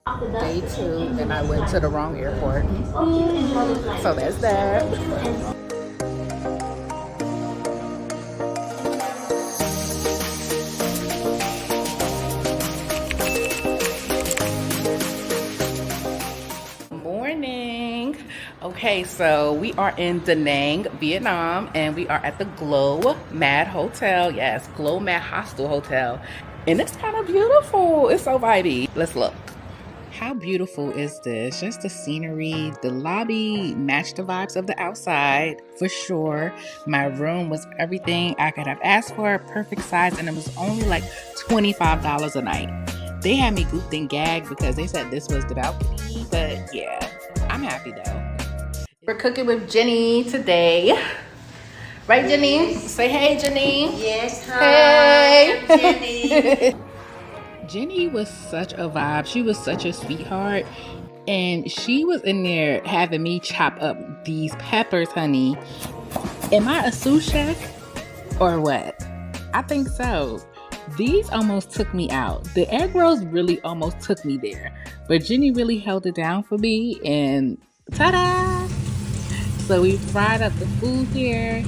Day 2 and I went to the wrong airport. So there's that. Morning. Okay, so we are in Da Nang, Vietnam, and we are at the Glow Mad Hotel. Yes, Glow Mad Hostel Hotel. And it's kind of beautiful. It's so vibey. Let's look. How beautiful is this? Just the scenery, the lobby matched the vibes of the outside for sure. My room was everything I could have asked for, perfect size, and it was only like $25 a night. They had me gooped and gagged because they said this was the balcony, but yeah, I'm happy though. We're cooking with Jenny today. Right, Jenny? Say hey, Jenny. Yes, hi. Hey. I'm Jenny. Jenny was such a vibe. She was such a sweetheart. And she was in there having me chop up these peppers, honey. Am I a sous chef or what? I think so. These almost took me out. The egg rolls really almost took me there. But Jenny really held it down for me. And ta-da! So we fried up the food here.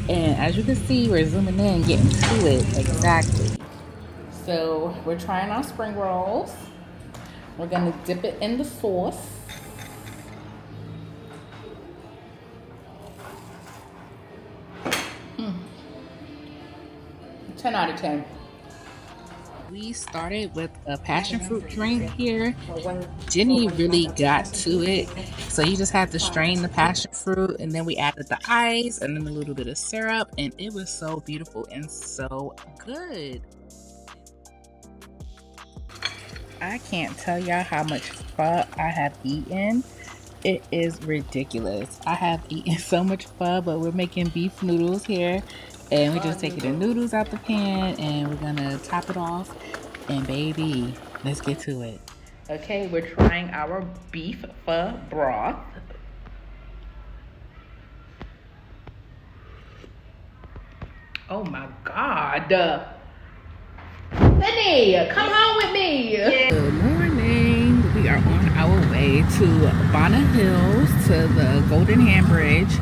And as you can see, we're zooming in, getting to it. Exactly. So we're trying our spring rolls. We're gonna dip it in the sauce. Mm. 10 out of 10. We started with a passion fruit drink here. Jenny really got to it. So you just had to strain the passion fruit, and then we added the ice and then a little bit of syrup, and it was so beautiful and so good. I can't tell y'all how much pho I have eaten. It is ridiculous. I have eaten so much pho, but we're making beef noodles here. And we're just taking the noodles out the pan and we're gonna top it off. And baby, let's get to it. Okay, we're trying our beef pho broth. Oh my God. Benny, come home with me. Good morning. We are on our way to Bonner Hills to the Golden Hand Bridge.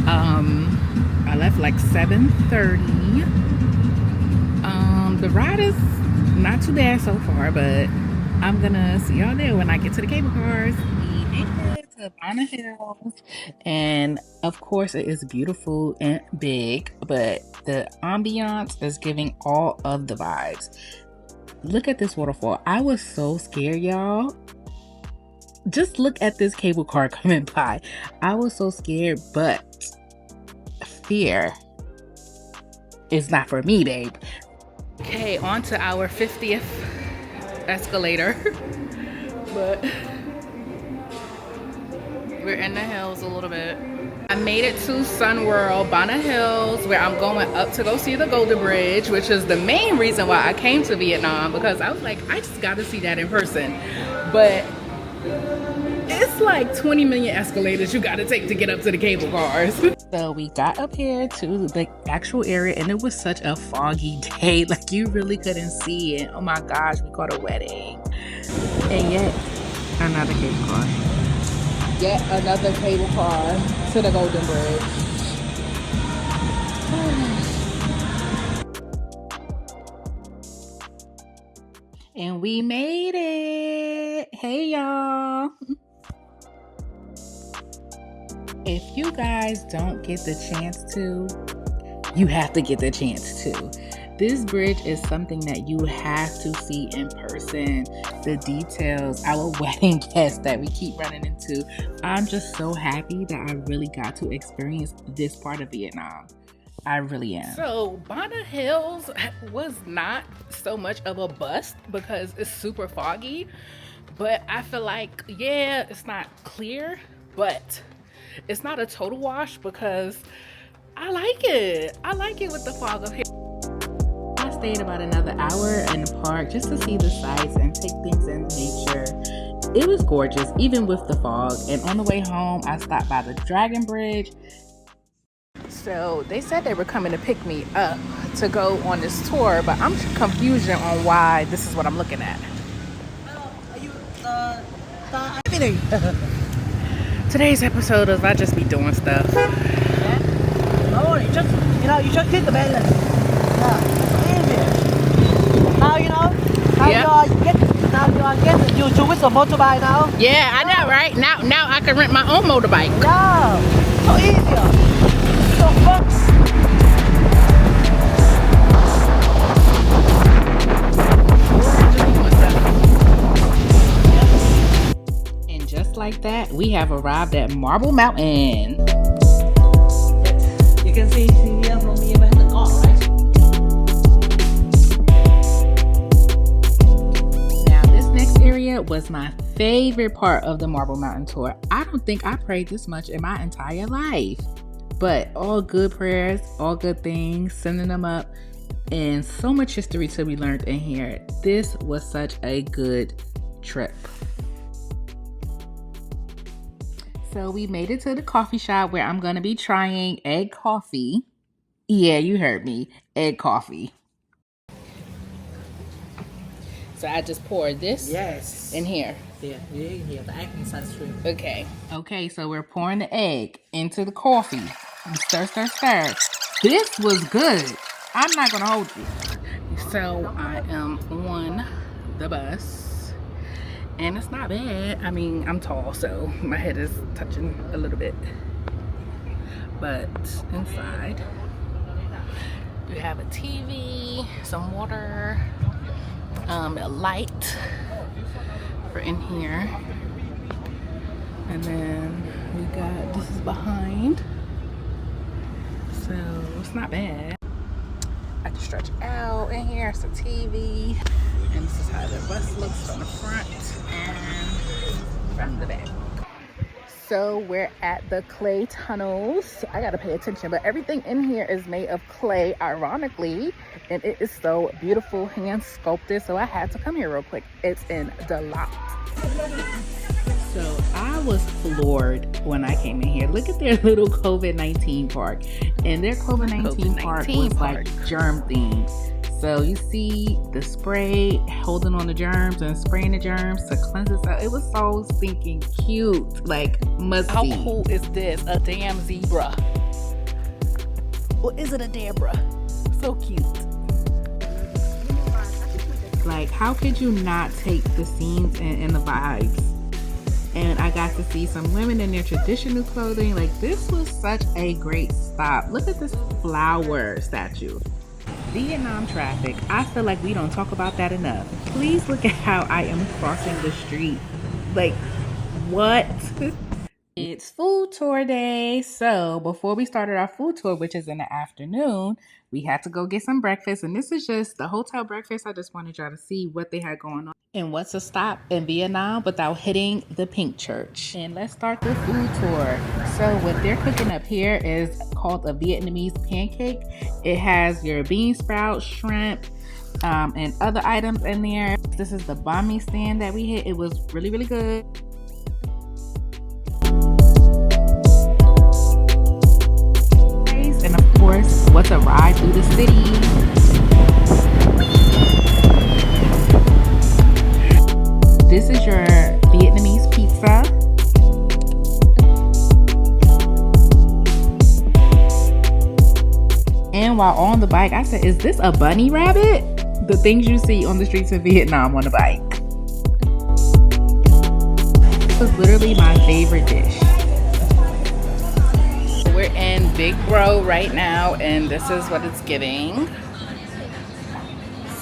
I left like 7:30. The ride is not too bad so far, but I'm gonna see y'all there when I get to the cable cars. We made it to Bonner Hills, and of course it is beautiful and big, but the ambiance is giving all of the vibes. Look at this waterfall. I was so scared, y'all. Just look at this cable car coming by. I was so scared, but fear is not for me, babe. Okay, on to our 50th escalator. But we're in the hills a little bit. I made it to Sun World, Bonner Hills, where I'm going up to go see the Golden Bridge, which is the main reason why I came to Vietnam, because I was like, I just got to see that in person. But it's like 20 million escalators you got to take to get up to the cable cars. So we got up here to the actual area, and it was such a foggy day. Like, you really couldn't see it. Oh my gosh, we caught a wedding. And yet, another cable car. Yet another cable car to the Golden Bridge. And we made it. Hey, y'all. If you guys don't get the chance to, you have to get the chance to. This bridge is something that you have to see in person. The details, our wedding guests that we keep running into. I'm just so happy that I really got to experience this part of Vietnam. I really am. So Bonner Hills was not so much of a bust because it's super foggy. But I feel like, yeah, it's not clear, but it's not a total wash because I like it. I like it with the fog up here. I stayed about another hour in the park just to see the sights and take things in nature. It was gorgeous, even with the fog. And on the way home, I stopped by the Dragon Bridge. So they said they were coming to pick me up to go on this tour, but I'm confused on why this is what I'm looking at. Everything. Today's episode is I just be doing stuff. No, you just keep the balance. Yeah, easy. Now you know. Now you are getting used to with the motorbike now. Yeah, I know, right? Now I can rent my own motorbike. Yeah, so easier. So fast. And just like that, we have arrived at Marble Mountain. You can see here from here behind the car, right? Now, this next area was my favorite part of the Marble Mountain tour. I don't think I prayed this much in my entire life. But all good prayers, all good things, sending them up, and so much history to be learned in here. This was such a good trip. So we made it to the coffee shop where I'm going to be trying egg coffee. Yeah, you heard me. Egg coffee. So I just poured this in here. Yeah, here, the egg inside stream. Okay, so we're pouring the egg into the coffee. Stir, stir, stir. This was good. I'm not going to hold you. So I am on the bus. And it's not bad. I mean, I'm tall, so my head is touching a little bit. But inside, we have a TV, some water, a light for in here. And then we got, this is behind. So it's not bad. I can stretch out in here. It's a TV. And this is how the bus looks from the front and from the back. So we're at the clay tunnels. I gotta pay attention, but everything in here is made of clay, ironically, and it is so beautiful, hand sculpted. So I had to come here real quick. It's in the lot. So I was floored when I came in here. Look at their little COVID-19 park, and their COVID-19 park was like germ themed. So you see the spray holding on the germs and spraying the germs to cleanse it. So it was so stinking cute. Like, must How see. cool is this? A damn zebra. Or is it a Debra? So cute. Like, how could you not take the scenes and the vibes? And I got to see some women in their traditional clothing. Like, this was such a great stop. Look at this flower statue. Vietnam traffic. I feel like we don't talk about that enough. Please look at how I am crossing the street. Like, what? It's food tour day. So before we started our food tour, which is in the afternoon, we had to go get some breakfast. And this is just the hotel breakfast. I just wanted y'all to see what they had going on. And what's a stop in Vietnam without hitting the Pink Church? And let's start the food tour. So what they're cooking up here is called a Vietnamese pancake. It has your bean sprout, shrimp, and other items in there. This is the banh mi stand that we hit. It was really, really good. And of course, what's a ride through the city? This is your Vietnamese pizza. And while on the bike, I said, is this a bunny rabbit? The things you see on the streets of Vietnam on the bike. This was literally my favorite dish. We're in Big Bro right now, and this is what it's giving.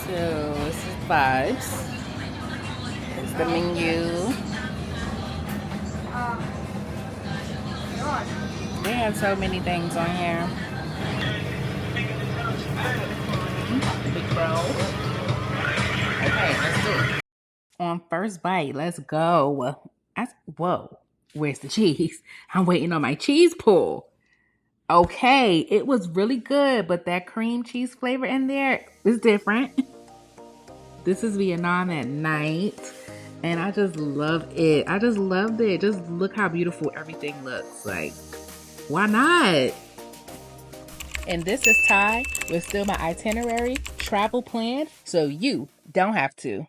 So this is vibes. Here's the menu. They have so many things on here. Big Bro. Okay, let's do it. On first bite, let's go. Whoa, where's the cheese? I'm waiting on my cheese pull. Okay, it was really good, but that cream cheese flavor in there is different. This is Vietnam at night, and I just love it. I just loved it. Just look how beautiful everything looks. Like, why not? And this is Thai with still my itinerary travel plan, so you don't have to.